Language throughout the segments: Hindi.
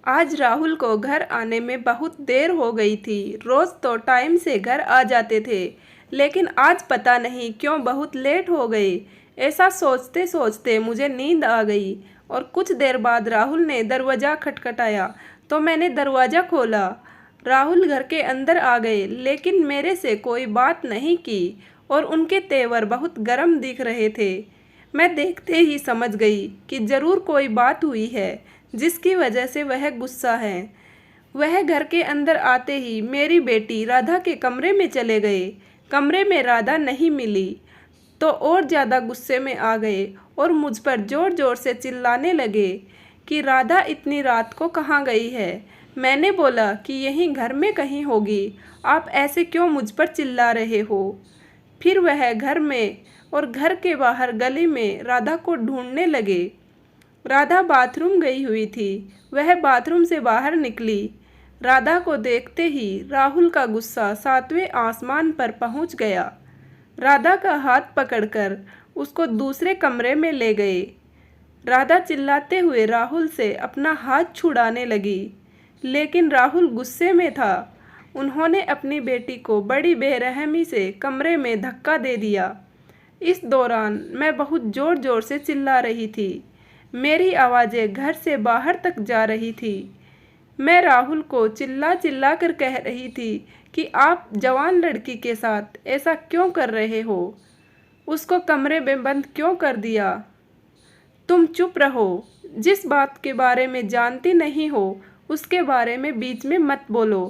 आज राहुल को घर आने में बहुत देर हो गई थी। रोज़ तो टाइम से घर आ जाते थे, लेकिन आज पता नहीं क्यों बहुत लेट हो गए। ऐसा सोचते सोचते मुझे नींद आ गई और कुछ देर बाद राहुल ने दरवाज़ा खटखटाया तो मैंने दरवाज़ा खोला। राहुल घर के अंदर आ गए, लेकिन मेरे से कोई बात नहीं की और उनके तेवर बहुत गर्म दिख रहे थे। मैं देखते ही समझ गई कि ज़रूर कोई बात हुई है जिसकी वजह से वह गुस्सा है। वह घर के अंदर आते ही मेरी बेटी राधा के कमरे में चले गए। कमरे में राधा नहीं मिली तो और ज़्यादा गुस्से में आ गए और मुझ पर ज़ोर ज़ोर से चिल्लाने लगे कि राधा इतनी रात को कहाँ गई है। मैंने बोला कि यहीं घर में कहीं होगी, आप ऐसे क्यों मुझ पर चिल्ला रहे हो। फिर वह घर में और घर के बाहर गली में राधा को ढूंढने लगे। राधा बाथरूम गई हुई थी। वह बाथरूम से बाहर निकली। राधा को देखते ही राहुल का गुस्सा सातवें आसमान पर पहुंच गया। राधा का हाथ पकड़कर उसको दूसरे कमरे में ले गए। राधा चिल्लाते हुए राहुल से अपना हाथ छुड़ाने लगी, लेकिन राहुल गुस्से में था। उन्होंने अपनी बेटी को बड़ी बेरहमी से कमरे में धक्का दे दिया। इस दौरान मैं बहुत ज़ोर ज़ोर से चिल्ला रही थी। मेरी आवाज़ें घर से बाहर तक जा रही थी। मैं राहुल को चिल्ला चिल्ला कर कह रही थी कि आप जवान लड़की के साथ ऐसा क्यों कर रहे हो, उसको कमरे में बंद क्यों कर दिया। तुम चुप रहो, जिस बात के बारे में जानती नहीं हो उसके बारे में बीच में मत बोलो।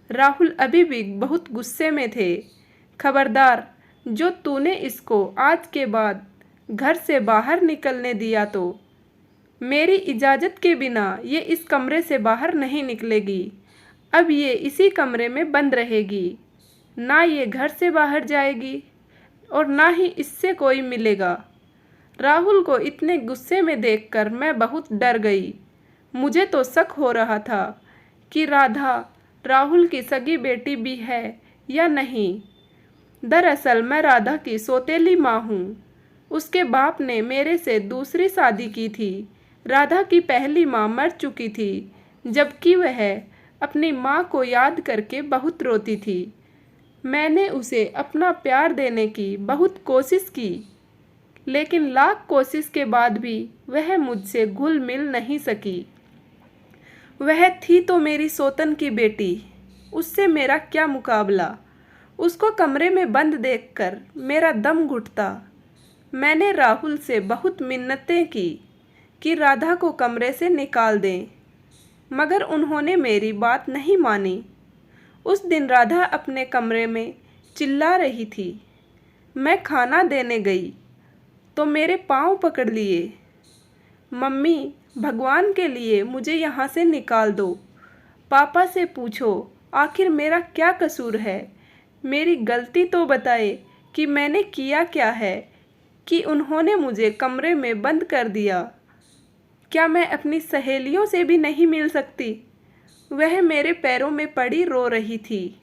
राहुल अभी भी बहुत गुस्से में थे। खबरदार, जो तूने इसको आज के बाद घर से बाहर निकलने दिया तो मेरी इजाज़त के बिना ये इस कमरे से बाहर नहीं निकलेगी। अब ये इसी कमरे में बंद रहेगी, ना ये घर से बाहर जाएगी और ना ही इससे कोई मिलेगा। राहुल को इतने गुस्से में देखकर मैं बहुत डर गई। मुझे तो शक हो रहा था कि राधा राहुल की सगी बेटी भी है या नहीं। दरअसल मैं राधा की सौतेली माँ हूँ। उसके बाप ने मेरे से दूसरी शादी की थी। राधा की पहली माँ मर चुकी थी, जबकि वह अपनी माँ को याद करके बहुत रोती थी। मैंने उसे अपना प्यार देने की बहुत कोशिश की, लेकिन लाख कोशिश के बाद भी वह मुझसे घुल मिल नहीं सकी। वह थी तो मेरी सौतन की बेटी, उससे मेरा क्या मुकाबला। उसको कमरे में बंद देखकर मेरा दम घुटता। मैंने राहुल से बहुत मिन्नतें की कि राधा को कमरे से निकाल दें, मगर उन्होंने मेरी बात नहीं मानी। उस दिन राधा अपने कमरे में चिल्ला रही थी। मैं खाना देने गई तो मेरे पाँव पकड़ लिए। मम्मी, भगवान के लिए मुझे यहाँ से निकाल दो। पापा से पूछो आखिर मेरा क्या कसूर है। मेरी गलती तो बताए कि मैंने किया क्या है कि उन्होंने मुझे कमरे में बंद कर दिया। क्या मैं अपनी सहेलियों से भी नहीं मिल सकती। वह मेरे पैरों में पड़ी रो रही थी।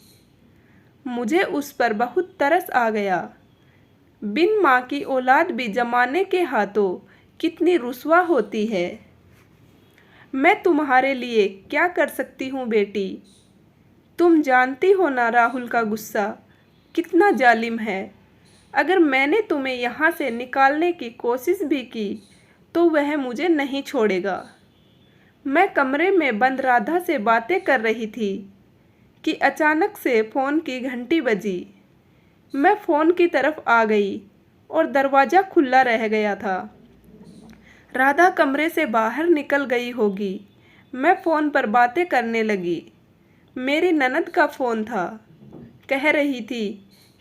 मुझे उस पर बहुत तरस आ गया। बिन माँ की औलाद भी जमाने के हाथों कितनी रुस्वा होती है। मैं तुम्हारे लिए क्या कर सकती हूँ बेटी। तुम जानती हो ना राहुल का गुस्सा कितना जालिम है। अगर मैंने तुम्हें यहाँ से निकालने की कोशिश भी की तो वह मुझे नहीं छोड़ेगा। मैं कमरे में बंद राधा से बातें कर रही थी कि अचानक से फ़ोन की घंटी बजी। मैं फ़ोन की तरफ आ गई और दरवाज़ा खुला रह गया था। राधा कमरे से बाहर निकल गई होगी। मैं फ़ोन पर बातें करने लगी। मेरी ननद का फ़ोन था। कह रही थी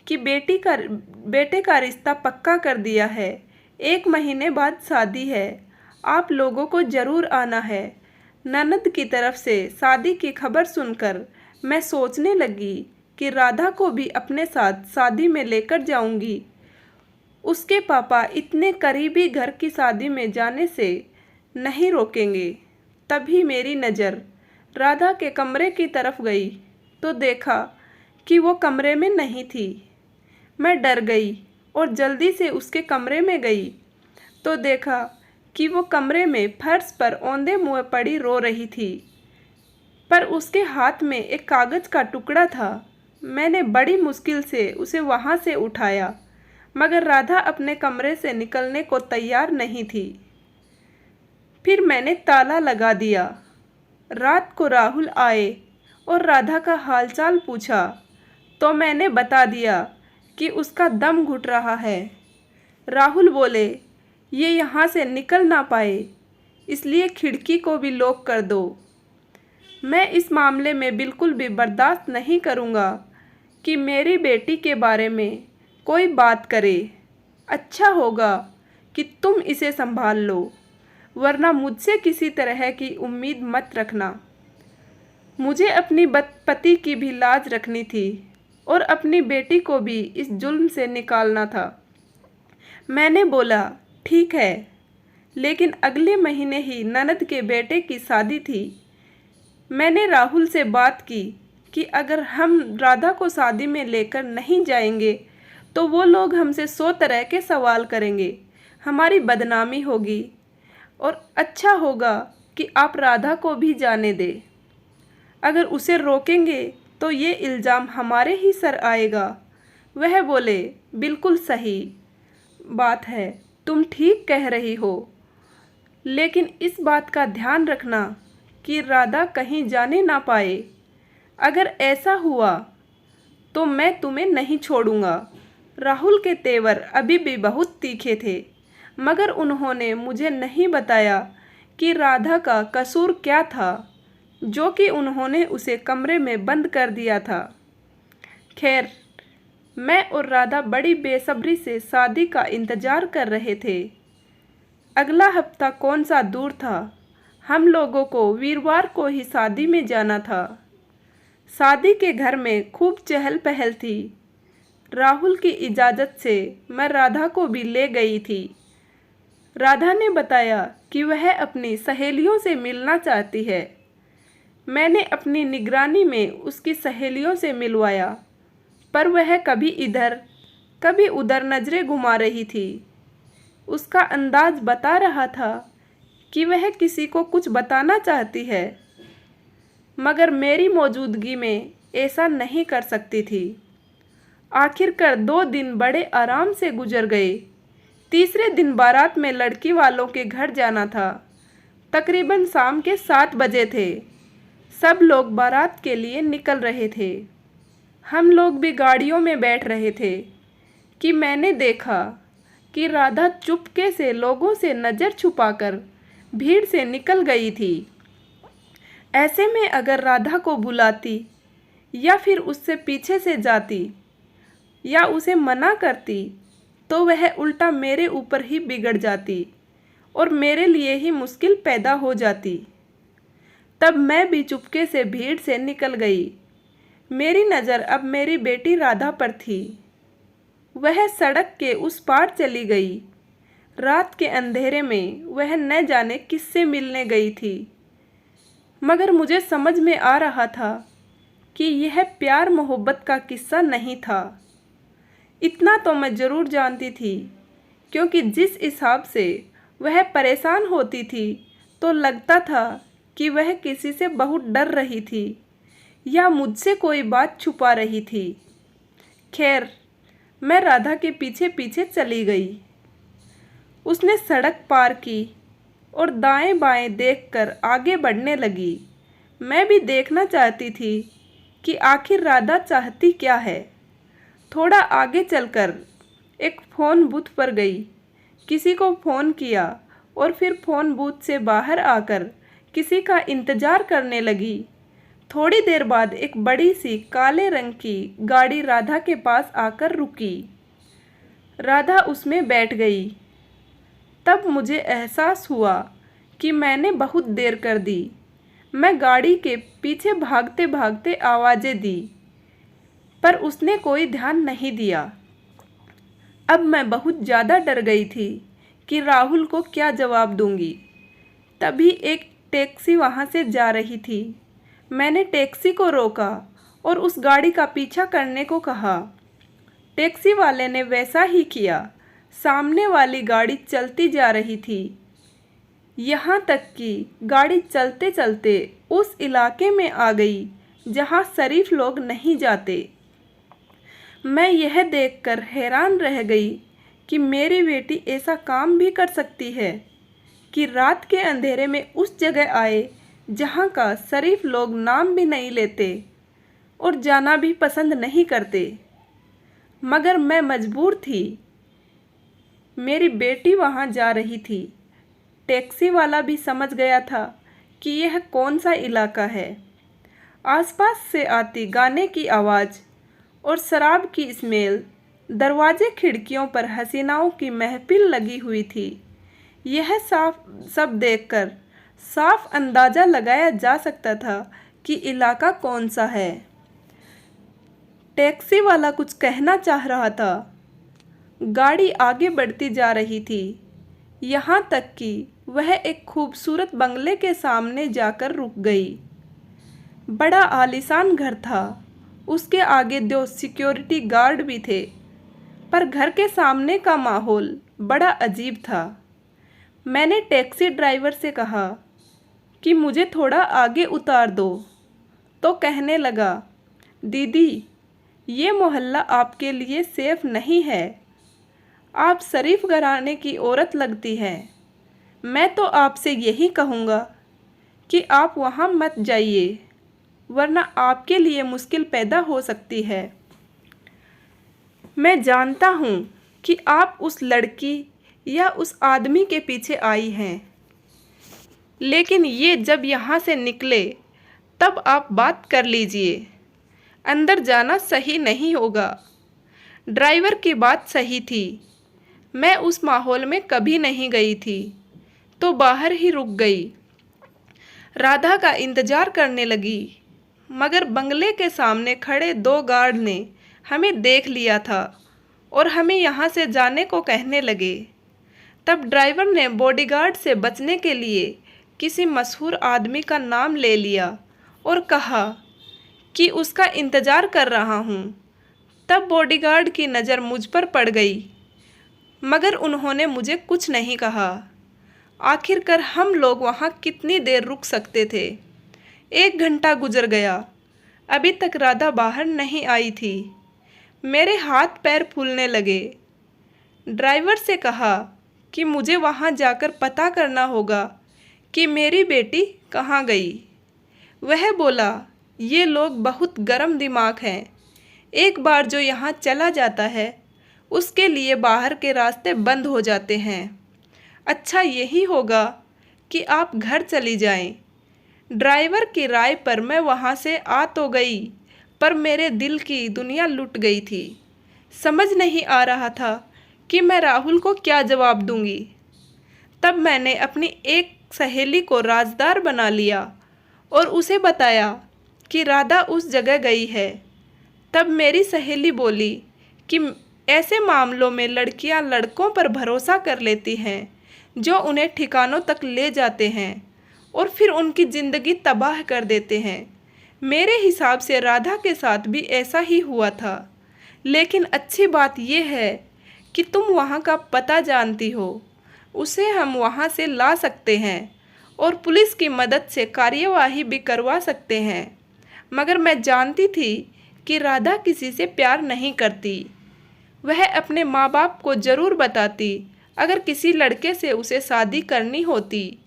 कि बेटे का रिश्ता पक्का कर दिया है, 1 महीने बाद शादी है, आप लोगों को ज़रूर आना है। ननद की तरफ से शादी की खबर सुनकर मैं सोचने लगी कि राधा को भी अपने साथ शादी में लेकर जाऊंगी। उसके पापा इतने करीबी घर की शादी में जाने से नहीं रोकेंगे। तभी मेरी नज़र राधा के कमरे की तरफ गई तो देखा कि वो कमरे में नहीं थी। मैं डर गई और जल्दी से उसके कमरे में गई तो देखा कि वो कमरे में फर्श पर औंधे मुँह पड़ी रो रही थी। पर उसके हाथ में एक कागज़ का टुकड़ा था। मैंने बड़ी मुश्किल से उसे वहाँ से उठाया, मगर राधा अपने कमरे से निकलने को तैयार नहीं थी। फिर मैंने ताला लगा दिया। रात को राहुल आए और राधा का हालचाल पूछा, तो मैंने बता दिया कि उसका दम घुट रहा है। राहुल बोले, ये यहाँ से निकल ना पाए, इसलिए खिड़की को भी लॉक कर दो। मैं इस मामले में बिल्कुल भी बर्दाश्त नहीं करूँगा कि मेरी बेटी के बारे में कोई बात करे। अच्छा होगा कि तुम इसे संभाल लो, वरना मुझसे किसी तरह की उम्मीद मत रखना। मुझे अपनी पति की भी लाज रखनी थी और अपनी बेटी को भी इस जुल्म से निकालना था। मैंने बोला, ठीक है, लेकिन अगले महीने ही ननद के बेटे की शादी थी। मैंने राहुल से बात की कि अगर हम राधा को शादी में लेकर नहीं जाएंगे तो वो लोग हमसे 100 तरह के सवाल करेंगे, हमारी बदनामी होगी, और अच्छा होगा कि आप राधा को भी जाने दें। अगर उसे रोकेंगे तो ये इल्ज़ाम हमारे ही सर आएगा। वह बोले, बिल्कुल सही बात है, तुम ठीक कह रही हो, लेकिन इस बात का ध्यान रखना कि राधा कहीं जाने ना पाए। अगर ऐसा हुआ तो मैं तुम्हें नहीं छोड़ूंगा। राहुल के तेवर अभी भी बहुत तीखे थे, मगर उन्होंने मुझे नहीं बताया कि राधा का कसूर क्या था, जो कि उन्होंने उसे कमरे में बंद कर दिया था। खैर, मैं और राधा बड़ी बेसब्री से शादी का इंतज़ार कर रहे थे। अगला हफ्ता कौन सा दूर था, हम लोगों को वीरवार को ही शादी में जाना था। शादी के घर में खूब चहल पहल थी। राहुल की इजाज़त से मैं राधा को भी ले गई थी। राधा ने बताया कि वह अपनी सहेलियों से मिलना चाहती है। मैंने अपनी निगरानी में उसकी सहेलियों से मिलवाया, पर वह कभी इधर कभी उधर नज़रें घुमा रही थी। उसका अंदाज बता रहा था कि वह किसी को कुछ बताना चाहती है, मगर मेरी मौजूदगी में ऐसा नहीं कर सकती थी। आखिरकार 2 दिन बड़े आराम से गुजर गए। तीसरे दिन बारात में लड़की वालों के घर जाना था। तकरीबन शाम के 7 बजे थे। सब लोग बारात के लिए निकल रहे थे। हम लोग भी गाड़ियों में बैठ रहे थे कि मैंने देखा कि राधा चुपके से लोगों से नज़र छुपाकर भीड़ से निकल गई थी। ऐसे में अगर राधा को बुलाती या फिर उससे पीछे से जाती या उसे मना करती तो वह उल्टा मेरे ऊपर ही बिगड़ जाती और मेरे लिए ही मुश्किल पैदा हो जाती। तब मैं भी चुपके से भीड़ से निकल गई। मेरी नज़र अब मेरी बेटी राधा पर थी। वह सड़क के उस पार चली गई। रात के अंधेरे में वह न जाने किससे मिलने गई थी, मगर मुझे समझ में आ रहा था कि यह प्यार मोहब्बत का किस्सा नहीं था। इतना तो मैं ज़रूर जानती थी, क्योंकि जिस हिसाब से वह परेशान होती थी तो लगता था कि वह किसी से बहुत डर रही थी या मुझसे कोई बात छुपा रही थी। खैर, मैं राधा के पीछे पीछे चली गई। उसने सड़क पार की और दाएं बाएं देखकर आगे बढ़ने लगी। मैं भी देखना चाहती थी कि आखिर राधा चाहती क्या है। थोड़ा आगे चलकर एक फ़ोन बूथ पर गई, किसी को फ़ोन किया और फिर फ़ोन बूथ से बाहर आकर किसी का इंतज़ार करने लगी। थोड़ी देर बाद एक बड़ी सी काले रंग की गाड़ी राधा के पास आकर रुकी। राधा उसमें बैठ गई। तब मुझे एहसास हुआ कि मैंने बहुत देर कर दी। मैं गाड़ी के पीछे भागते भागते आवाज़ें दी, पर उसने कोई ध्यान नहीं दिया। अब मैं बहुत ज़्यादा डर गई थी कि राहुल को क्या जवाब दूंगी। तभी एक टैक्सी वहाँ से जा रही थी। मैंने टैक्सी को रोका और उस गाड़ी का पीछा करने को कहा। टैक्सी वाले ने वैसा ही किया। सामने वाली गाड़ी चलती जा रही थी। यहाँ तक कि गाड़ी चलते चलते उस इलाके में आ गई जहाँ शरीफ लोग नहीं जाते। मैं यह देखकर हैरान रह गई कि मेरी बेटी ऐसा काम भी कर सकती है कि रात के अंधेरे में उस जगह आए जहाँ का शरीफ लोग नाम भी नहीं लेते और जाना भी पसंद नहीं करते। मगर मैं मजबूर थी। मेरी बेटी वहाँ जा रही थी। टैक्सी वाला भी समझ गया था कि यह कौन सा इलाका है। आसपास से आती गाने की आवाज़ और शराब की स्मेल, दरवाजे खिड़कियों पर हसीनाओं की महफिल लगी हुई थी। यह सब देखकर साफ अंदाज़ा लगाया जा सकता था कि इलाका कौन सा है। टैक्सी वाला कुछ कहना चाह रहा था। गाड़ी आगे बढ़ती जा रही थी, यहाँ तक कि वह एक खूबसूरत बंगले के सामने जाकर रुक गई। बड़ा आलीशान घर था। उसके आगे 2 सिक्योरिटी गार्ड भी थे, पर घर के सामने का माहौल बड़ा अजीब था। मैंने टैक्सी ड्राइवर से कहा कि मुझे थोड़ा आगे उतार दो, तो कहने लगा, दीदी, ये मोहल्ला आपके लिए सेफ नहीं है। आप शरीफ घराने की औरत लगती है। मैं तो आपसे यही कहूँगा कि आप वहाँ मत जाइए, वरना आपके लिए मुश्किल पैदा हो सकती है। मैं जानता हूँ कि आप उस लड़की या उस आदमी के पीछे आई हैं, लेकिन ये जब यहाँ से निकले तब आप बात कर लीजिए। अंदर जाना सही नहीं होगा। ड्राइवर की बात सही थी। मैं उस माहौल में कभी नहीं गई थी, तो बाहर ही रुक गई। राधा का इंतज़ार करने लगी, मगर बंगले के सामने खड़े 2 गार्ड ने हमें देख लिया था और हमें यहाँ से जाने को कहने लगे। तब ड्राइवर ने बॉडीगार्ड से बचने के लिए किसी मशहूर आदमी का नाम ले लिया और कहा कि उसका इंतज़ार कर रहा हूँ। तब बॉडीगार्ड की नज़र मुझ पर पड़ गई, मगर उन्होंने मुझे कुछ नहीं कहा। आखिरकार हम लोग वहाँ कितनी देर रुक सकते थे? 1 घंटा गुजर गया। अभी तक राधा बाहर नहीं आई थी। मेरे हाथ पैर फूलने लगे। ड्राइवर से कहा कि मुझे वहाँ जाकर पता करना होगा कि मेरी बेटी कहाँ गई। वह बोला, ये लोग बहुत गर्म दिमाग हैं। एक बार जो यहाँ चला जाता है, उसके लिए बाहर के रास्ते बंद हो जाते हैं। अच्छा यही होगा कि आप घर चली जाएं। ड्राइवर की राय पर मैं वहाँ से आ तो गई, पर मेरे दिल की दुनिया लुट गई थी। समझ नहीं आ रहा था कि मैं राहुल को क्या जवाब दूंगी। तब मैंने अपनी एक सहेली को राजदार बना लिया और उसे बताया कि राधा उस जगह गई है। तब मेरी सहेली बोली कि ऐसे मामलों में लड़कियां लड़कों पर भरोसा कर लेती हैं, जो उन्हें ठिकानों तक ले जाते हैं और फिर उनकी ज़िंदगी तबाह कर देते हैं। मेरे हिसाब से राधा के साथ भी ऐसा ही हुआ था। लेकिन अच्छी बात यह है कि तुम वहाँ का पता जानती हो। उसे हम वहाँ से ला सकते हैं और पुलिस की मदद से कार्यवाही भी करवा सकते हैं। मगर मैं जानती थी कि राधा किसी से प्यार नहीं करती। वह अपने माँ बाप को ज़रूर बताती अगर किसी लड़के से उसे शादी करनी होती।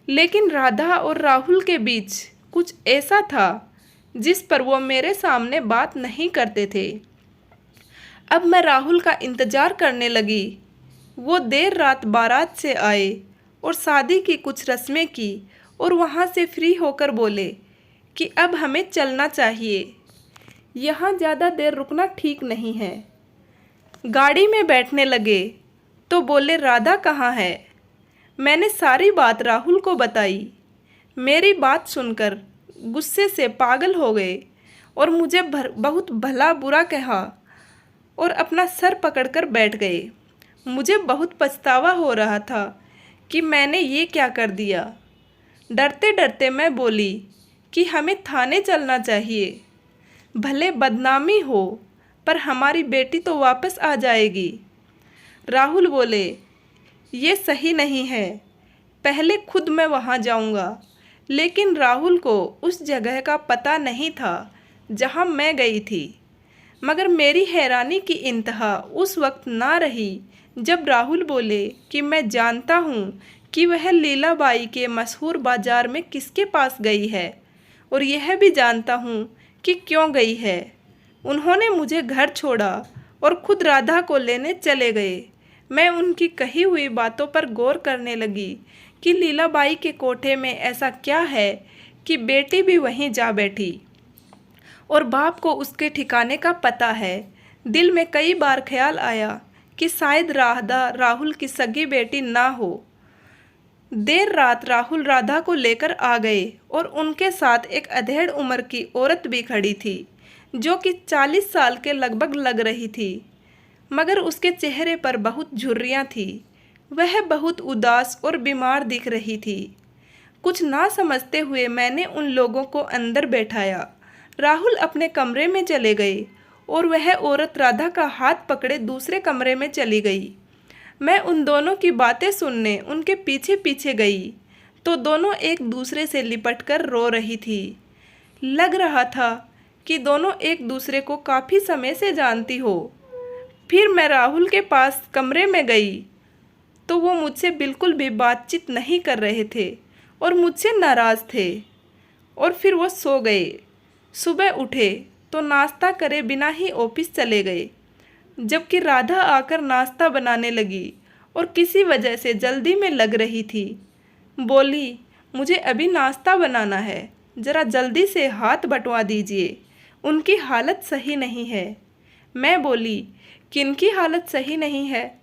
लेकिन राधा और राहुल के बीच कुछ ऐसा था जिस पर वो मेरे सामने बात नहीं करते थे। अब मैं राहुल का इंतज़ार करने लगी। वो देर रात बारात से आए और शादी की कुछ रस्में की और वहाँ से फ्री होकर बोले कि अब हमें चलना चाहिए। यहाँ ज़्यादा देर रुकना ठीक नहीं है। गाड़ी में बैठने लगे तो बोले, राधा कहाँ है? मैंने सारी बात राहुल को बताई। मेरी बात सुनकर गुस्से से पागल हो गए और मुझे बहुत भला बुरा कहा और अपना सर पकड़कर बैठ गए। मुझे बहुत पछतावा हो रहा था कि मैंने ये क्या कर दिया। डरते डरते मैं बोली कि हमें थाने चलना चाहिए। भले बदनामी हो, पर हमारी बेटी तो वापस आ जाएगी। राहुल बोले, ये सही नहीं है। पहले खुद मैं वहाँ जाऊँगा। लेकिन राहुल को उस जगह का पता नहीं था जहाँ मैं गई थी। मगर मेरी हैरानी की इंतहा उस वक्त ना रही जब राहुल बोले कि मैं जानता हूँ कि वह लीलाबाई के मशहूर बाजार में किसके पास गई है, और यह भी जानता हूँ कि क्यों गई है। उन्होंने मुझे घर छोड़ा और खुद राधा को लेने चले गए। मैं उनकी कही हुई बातों पर गौर करने लगी कि लीलाबाई के कोठे में ऐसा क्या है कि बेटी भी वहीं जा बैठी और बाप को उसके ठिकाने का पता है। दिल में कई बार ख्याल आया कि शायद राधा राहुल की सगी बेटी ना हो। देर रात राहुल राधा को लेकर आ गए और उनके साथ एक अधेड़ उम्र की औरत भी खड़ी थी जो कि 40 साल के लगभग लग रही थी, मगर उसके चेहरे पर बहुत झुर्रियाँ थीं। वह बहुत उदास और बीमार दिख रही थी। कुछ ना समझते हुए मैंने उन लोगों को अंदर बैठाया। राहुल अपने कमरे में चले गए और वह औरत राधा का हाथ पकड़े दूसरे कमरे में चली गई। मैं उन दोनों की बातें सुनने उनके पीछे पीछे गई तो दोनों एक दूसरे से लिपट कर रो रही थी। लग रहा था कि दोनों एक दूसरे को काफ़ी समय से जानती हो। फिर मैं राहुल के पास कमरे में गई तो वो मुझसे बिल्कुल भी बातचीत नहीं कर रहे थे और मुझसे नाराज़ थे, और फिर वो सो गए। सुबह उठे तो नाश्ता करे बिना ही ऑफिस चले गए, जबकि राधा आकर नाश्ता बनाने लगी और किसी वजह से जल्दी में लग रही थी। बोली, मुझे अभी नाश्ता बनाना है, ज़रा जल्दी से हाथ बंटवा दीजिए, उनकी हालत सही नहीं है। मैं बोली, किनकी हालत सही नहीं है?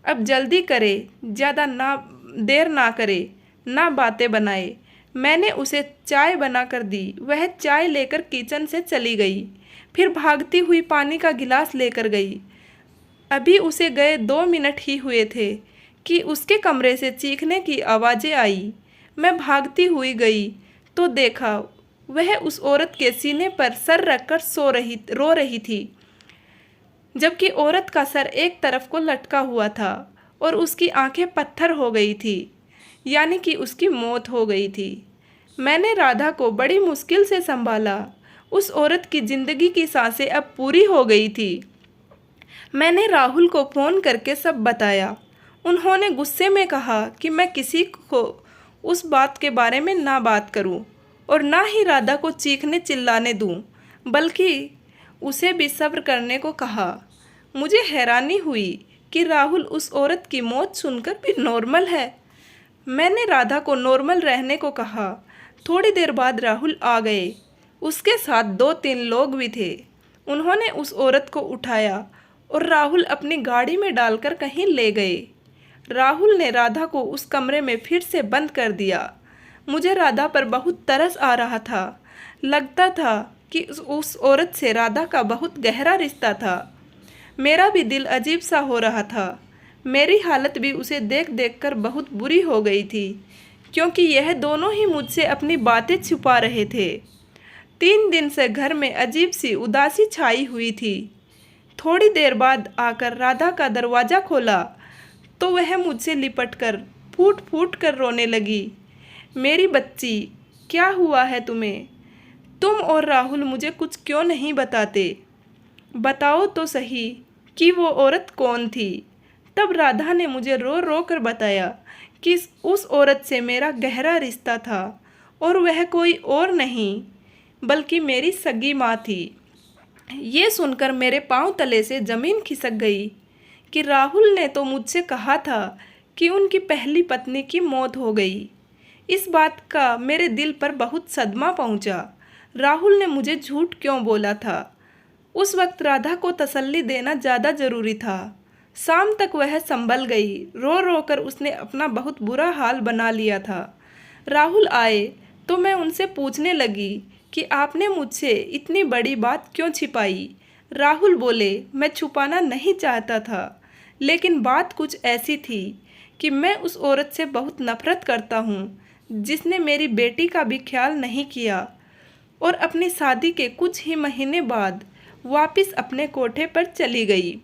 अब जल्दी करे, ज़्यादा ना देर ना करे, ना बातें बनाए। मैंने उसे चाय बना कर दी। वह चाय लेकर किचन से चली गई, फिर भागती हुई पानी का गिलास लेकर गई। अभी उसे गए 2 मिनट ही हुए थे कि उसके कमरे से चीखने की आवाज़ें आई। मैं भागती हुई गई तो देखा वह उस औरत के सीने पर सर रखकर रो रही थी, जबकि औरत का सर एक तरफ को लटका हुआ था और उसकी आंखें पत्थर हो गई थी, यानी कि उसकी मौत हो गई थी। मैंने राधा को बड़ी मुश्किल से संभाला। उस औरत की ज़िंदगी की सांसें अब पूरी हो गई थी। मैंने राहुल को फ़ोन करके सब बताया। उन्होंने गुस्से में कहा कि मैं किसी को उस बात के बारे में ना बात करूं और ना ही राधा को चीखने चिल्लाने दूं, बल्कि उसे भी सब्र करने को कहा। मुझे हैरानी हुई कि राहुल उस औरत की मौत सुनकर भी नॉर्मल है। मैंने राधा को नॉर्मल रहने को कहा। थोड़ी देर बाद राहुल आ गए। उसके साथ 2-3 लोग भी थे। उन्होंने उस औरत को उठाया और राहुल अपनी गाड़ी में डालकर कहीं ले गए। राहुल ने राधा को उस कमरे में फिर से बंद कर दिया। मुझे राधा पर बहुत तरस आ रहा था। लगता था कि उस औरत से राधा का बहुत गहरा रिश्ता था। मेरा भी दिल अजीब सा हो रहा था। मेरी हालत भी उसे देख देख कर बहुत बुरी हो गई थी, क्योंकि यह दोनों ही मुझसे अपनी बातें छुपा रहे थे। 3 दिन से घर में अजीब सी उदासी छाई हुई थी। थोड़ी देर बाद आकर राधा का दरवाज़ा खोला तो वह मुझसे लिपट कर फूट फूट कर रोने लगी। मेरी बच्ची, क्या हुआ है तुम्हें? तुम और राहुल मुझे कुछ क्यों नहीं बताते? बताओ तो सही कि वो औरत कौन थी। तब राधा ने मुझे रो रो कर बताया कि उस औरत से मेरा गहरा रिश्ता था और वह कोई और नहीं बल्कि मेरी सगी माँ थी। ये सुनकर मेरे पांव तले से ज़मीन खिसक गई कि राहुल ने तो मुझसे कहा था कि उनकी पहली पत्नी की मौत हो गई। इस बात का मेरे दिल पर बहुत सदमा पहुंचा। राहुल ने मुझे झूठ क्यों बोला था? उस वक्त राधा को तसल्ली देना ज़्यादा ज़रूरी था। शाम तक वह संभल गई। रो रो कर उसने अपना बहुत बुरा हाल बना लिया था। राहुल आए तो मैं उनसे पूछने लगी कि आपने मुझसे इतनी बड़ी बात क्यों छिपाई? राहुल बोले, मैं छुपाना नहीं चाहता था, लेकिन बात कुछ ऐसी थी कि मैं उस औरत से बहुत नफरत करता हूँ जिसने मेरी बेटी का भी ख्याल नहीं किया और अपनी शादी के कुछ ही महीने बाद वापस अपने कोठे पर चली गई।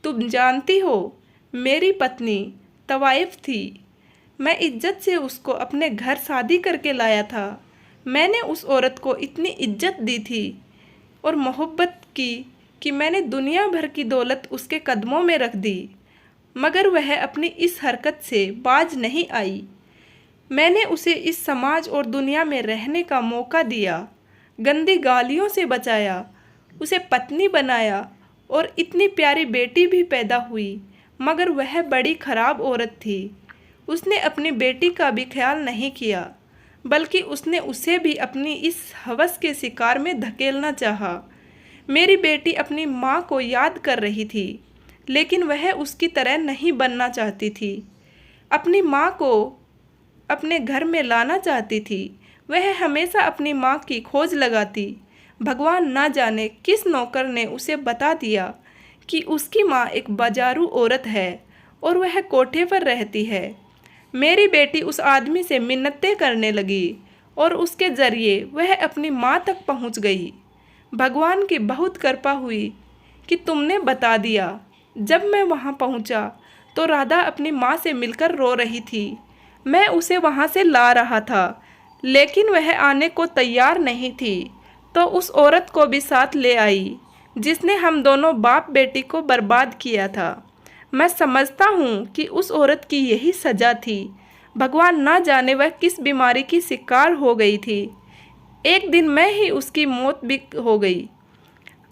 तुम जानती हो, मेरी पत्नी तवाइफ थी। मैं इज्जत से उसको अपने घर शादी करके लाया था। मैंने उस औरत को इतनी इज्जत दी थी और मोहब्बत की कि मैंने दुनिया भर की दौलत उसके कदमों में रख दी, मगर वह अपनी इस हरकत से बाज नहीं आई। मैंने उसे इस समाज और दुनिया में रहने का मौका दिया, गंदी गालियों से बचाया, उसे पत्नी बनाया और इतनी प्यारी बेटी भी पैदा हुई, मगर वह बड़ी खराब औरत थी। उसने अपनी बेटी का भी ख्याल नहीं किया, बल्कि उसने उसे भी अपनी इस हवस के शिकार में धकेलना चाहा। मेरी बेटी अपनी माँ को याद कर रही थी, लेकिन वह उसकी तरह नहीं बनना चाहती थी। अपनी माँ को अपने घर में लाना चाहती थी। वह हमेशा अपनी माँ की खोज लगाती। भगवान ना जाने किस नौकर ने उसे बता दिया कि उसकी माँ एक बाजारू औरत है और वह कोठे पर रहती है। मेरी बेटी उस आदमी से मिन्नतें करने लगी और उसके ज़रिए वह अपनी माँ तक पहुँच गई। भगवान की बहुत कृपा हुई कि तुमने बता दिया। जब मैं वहाँ पहुँचा तो राधा अपनी माँ से मिलकर रो रही थी। मैं उसे वहाँ से ला रहा था, लेकिन वह आने को तैयार नहीं थी, तो उस औरत को भी साथ ले आई जिसने हम दोनों बाप बेटी को बर्बाद किया था। मैं समझता हूँ कि उस औरत की यही सज़ा थी। भगवान ना जाने वह किस बीमारी की शिकार हो गई थी। एक दिन मैं ही उसकी मौत भी हो गई।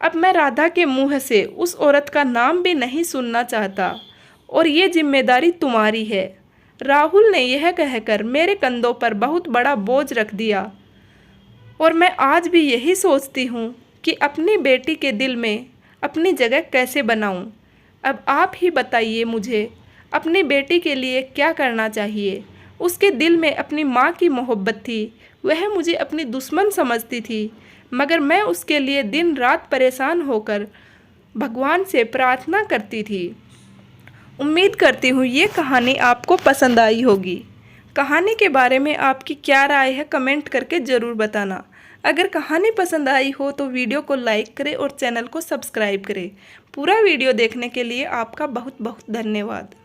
अब मैं राधा के मुंह से उस औरत का नाम भी नहीं सुनना चाहता और ये जिम्मेदारी तुम्हारी है। राहुल ने यह कहकर मेरे कंधों पर बहुत बड़ा बोझ रख दिया और मैं आज भी यही सोचती हूँ कि अपनी बेटी के दिल में अपनी जगह कैसे बनाऊँ। अब आप ही बताइए मुझे अपनी बेटी के लिए क्या करना चाहिए। उसके दिल में अपनी माँ की मोहब्बत थी। वह मुझे अपनी दुश्मन समझती थी, मगर मैं उसके लिए दिन रात परेशान होकर भगवान से प्रार्थना करती थी। उम्मीद करती हूँ ये कहानी आपको पसंद आई होगी। कहानी के बारे में आपकी क्या राय है कमेंट करके ज़रूर बताना। अगर कहानी पसंद आई हो तो वीडियो को लाइक करें और चैनल को सब्सक्राइब करें। पूरा वीडियो देखने के लिए आपका बहुत बहुत धन्यवाद।